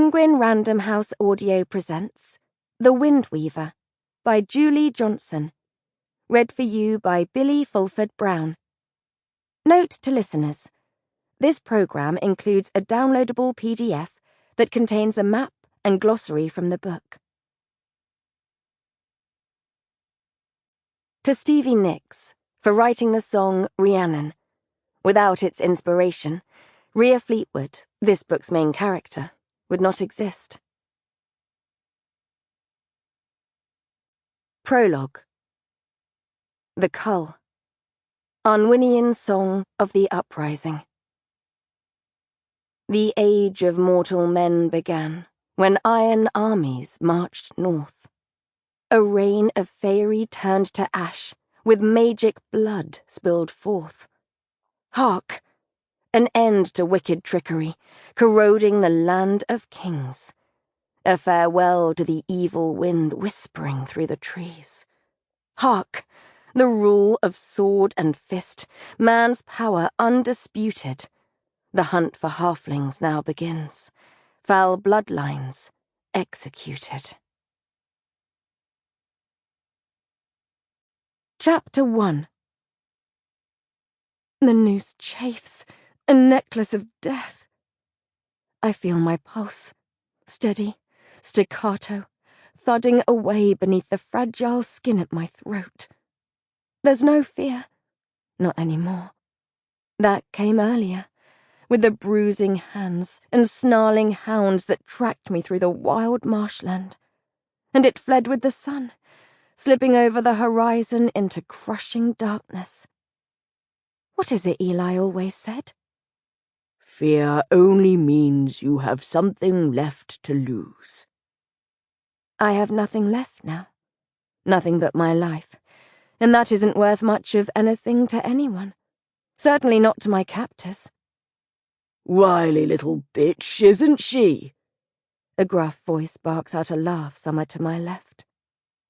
Penguin Random House Audio presents The Windweaver by Julie Johnson. Read for you by Billie Fulford-Brown. Note to listeners, this program includes a downloadable PDF that contains a map and glossary from the book. To Stevie Nicks for writing the song Rhiannon. Without its inspiration, Rhya Fleetwood, this book's main character, would not exist. Prologue. The Cull. Anwyvn Song of the Uprising. The age of mortal men began, when iron armies marched north. A reign of faerie turned to ash, with magic blood spilled forth. Hark! An end to wicked trickery, corroding the land of kings. A farewell to the evil wind whispering through the trees. Hark! The rule of sword and fist, man's power undisputed. The hunt for halflings now begins. Foul bloodlines executed. Chapter 1. The noose chafes, a necklace of death. I feel my pulse, steady, staccato, thudding away beneath the fragile skin at my throat. There's no fear, not anymore. That came earlier, with the bruising hands and snarling hounds that tracked me through the wild marshland. And it fled with the sun, slipping over the horizon into crushing darkness. What is it Eli always said? Fear only means you have something left to lose. I have nothing left now. Nothing but my life. And that isn't worth much of anything to anyone. Certainly not to my captors. Wily little bitch, isn't she? A gruff voice barks out a laugh somewhere to my left.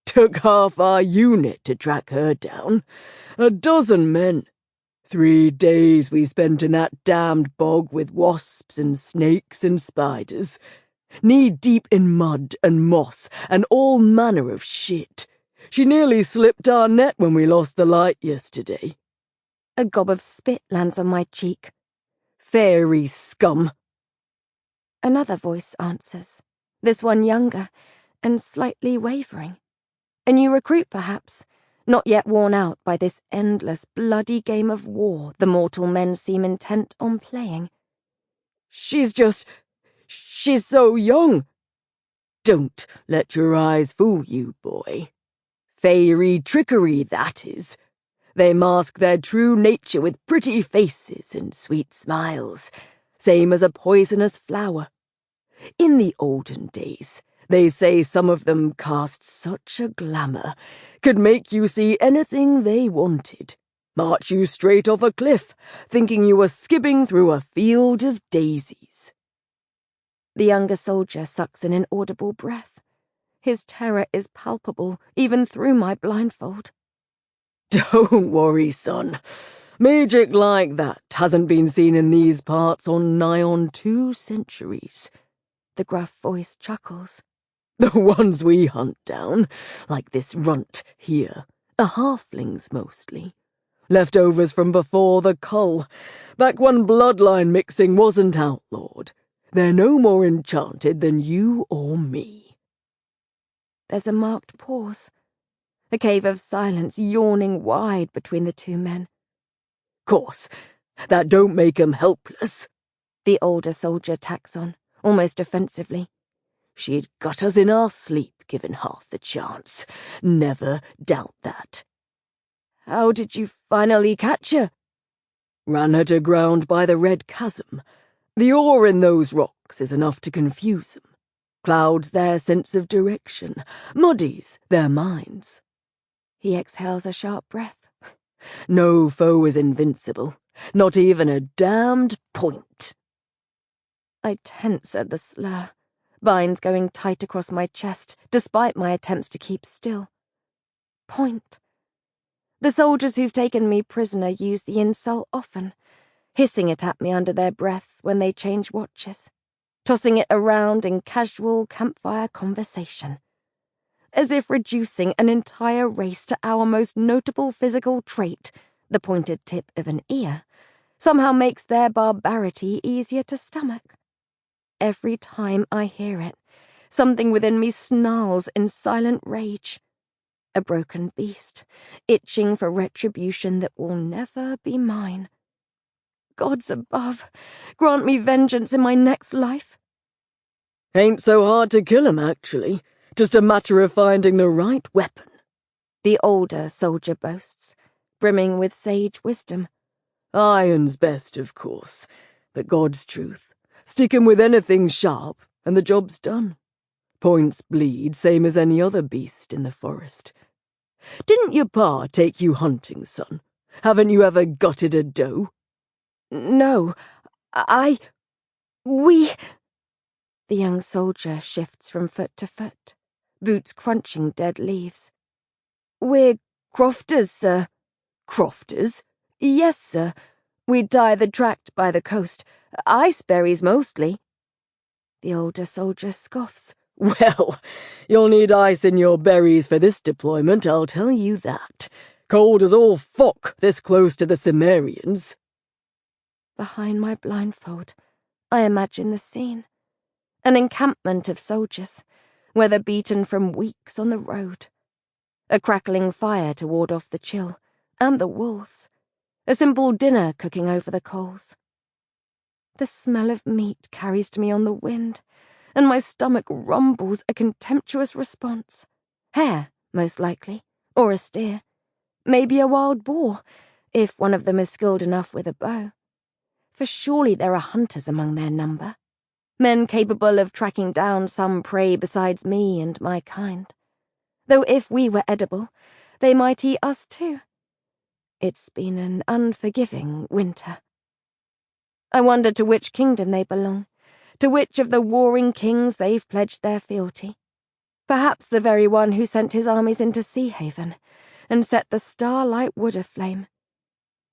Took half our unit to track her down. 12 men. 3 days we spent in that damned bog with wasps and snakes and spiders. Knee-deep in mud and moss and all manner of shit. She nearly slipped our net when we lost the light yesterday. A gob of spit lands on my cheek. Fairy scum. Another voice answers, this one younger and slightly wavering. A new recruit, perhaps, not yet worn out by this endless, bloody game of war the mortal men seem intent on playing. She's so young. Don't let your eyes fool you, boy. Fairy trickery, that is. They mask their true nature with pretty faces and sweet smiles, same as a poisonous flower. In the olden days, they say some of them cast such a glamour, could make you see anything they wanted, march you straight off a cliff, thinking you were skipping through a field of daisies. The younger soldier sucks an inaudible breath. His terror is palpable, even through my blindfold. Don't worry, son. Magic like that hasn't been seen in these parts on nigh on 2 centuries. The gruff voice chuckles. The ones we hunt down, like this runt here, are halflings mostly. Leftovers from before the cull, back when bloodline mixing wasn't outlawed. They're no more enchanted than you or me. There's a marked pause. A cave of silence yawning wide between the 2 men. Course, that don't make 'em helpless. The older soldier tacks on, almost offensively. She'd gut us in our sleep, given half the chance. Never doubt that. How did you finally catch her? Ran her to ground by the red chasm. The ore in those rocks is enough to confuse 'em. Clouds their sense of direction, muddies their minds. He exhales a sharp breath. No foe is invincible, not even a damned point. I tense at the slur, binds going tight across my chest, despite my attempts to keep still. Point. The soldiers who've taken me prisoner use the insult often, hissing it at me under their breath when they change watches. tossing it around in casual campfire conversation, as if reducing an entire race to our most notable physical trait, the pointed tip of an ear, somehow makes their barbarity easier to stomach. Every time I hear it, something within me snarls in silent rage. A broken beast, itching for retribution that will never be mine. Gods above, grant me vengeance in my next life. Ain't so hard to kill 'em, actually. Just a matter of finding the right weapon, The older soldier boasts, brimming with sage wisdom. Iron's best, of course, but God's truth. Stick 'em with anything sharp, and the job's done. Points bleed, same as any other beast in the forest. Didn't your pa take you hunting, son? Haven't you ever gutted a doe? No, we... The young soldier shifts from foot to foot, boots crunching dead leaves. We're crofters, sir. Crofters? Yes, sir. We dye the tract by the coast. Iceberries mostly. The older soldier scoffs. Well, you'll need ice in your berries for this deployment, I'll tell you that. Cold as all fuck this close to the Cimmerians. Behind my blindfold, I imagine the scene. An encampment of soldiers, weather-beaten from weeks on the road. A crackling fire to ward off the chill, and the wolves. A simple dinner cooking over the coals. The smell of meat carries to me on the wind, and my stomach rumbles a contemptuous response. Hare, most likely, or a steer. Maybe a wild boar, if one of them is skilled enough with a bow. For surely there are hunters among their number. Men capable of tracking down some prey besides me and my kind. Though if we were edible, they might eat us too. It's been an unforgiving winter. I wonder to which kingdom they belong, to which of the warring kings they've pledged their fealty. Perhaps the very one who sent his armies into Sea Haven and set the starlight wood aflame,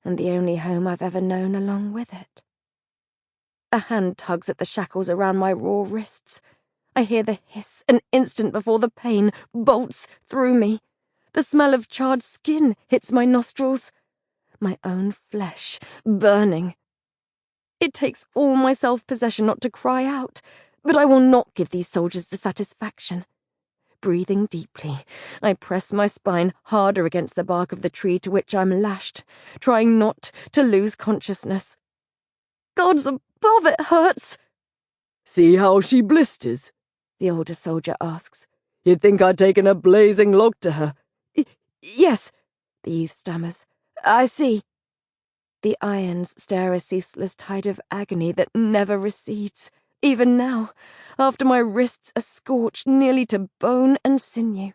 and the only home I've ever known along with it. A hand tugs at the shackles around my raw wrists. I hear the hiss an instant before the pain bolts through me. The smell of charred skin hits my nostrils. My own flesh burning. It takes all my self-possession not to cry out, but I will not give these soldiers the satisfaction. Breathing deeply, I press my spine harder against the bark of the tree to which I'm lashed, trying not to lose consciousness. Gods above, it hurts! See how she blisters? The older soldier asks. You'd think I'd taken a blazing log to her. Yes, the youth stammers. I see. The irons stir a ceaseless tide of agony that never recedes, even now, after my wrists are scorched nearly to bone and sinew.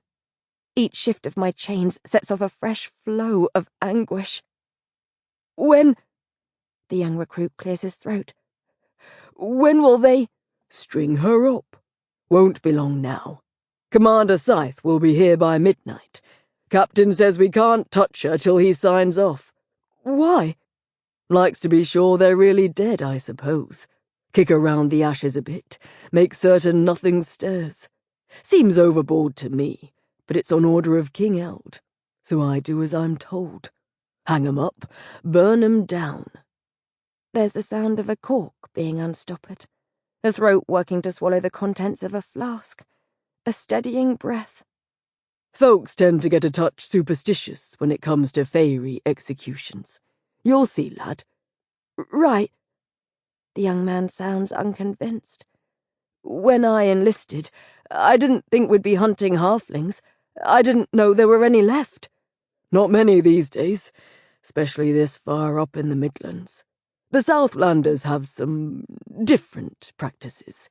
Each shift of my chains sets off a fresh flow of anguish. When... The young recruit clears his throat. When will they... String her up. Won't be long now. Commander Scythe will be here by midnight. Captain says we can't touch her till he signs off. Why? Likes to be sure they're really dead, I suppose. Kick around the ashes a bit, make certain nothing stirs. Seems overboard to me, but it's on order of King Eld, so I do as I'm told. Hang 'em up, burn 'em down. There's the sound of a cork being unstoppered, a throat working to swallow the contents of a flask, a steadying breath. Folks tend to get a touch superstitious when it comes to fairy executions. You'll see, lad. Right. The young man sounds unconvinced. When I enlisted, I didn't think we'd be hunting halflings. I didn't know there were any left. Not many these days, especially this far up in the Midlands. The Southlanders have some different practices.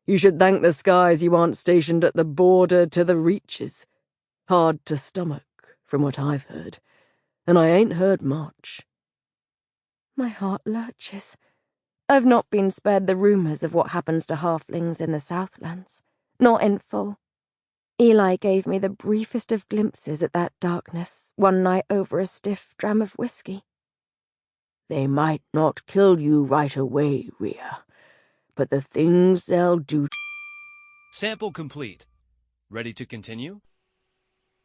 You should thank the skies you aren't stationed at the border to the Reaches. Hard to stomach, from what I've heard, and I ain't heard much. My heart lurches. I've not been spared the rumours of what happens to halflings in the Southlands, not in full. Eli gave me the briefest of glimpses at that darkness one night over a stiff dram of whiskey. They might not kill you right away, Rhya, but the things they'll do. Sample complete. Ready to continue?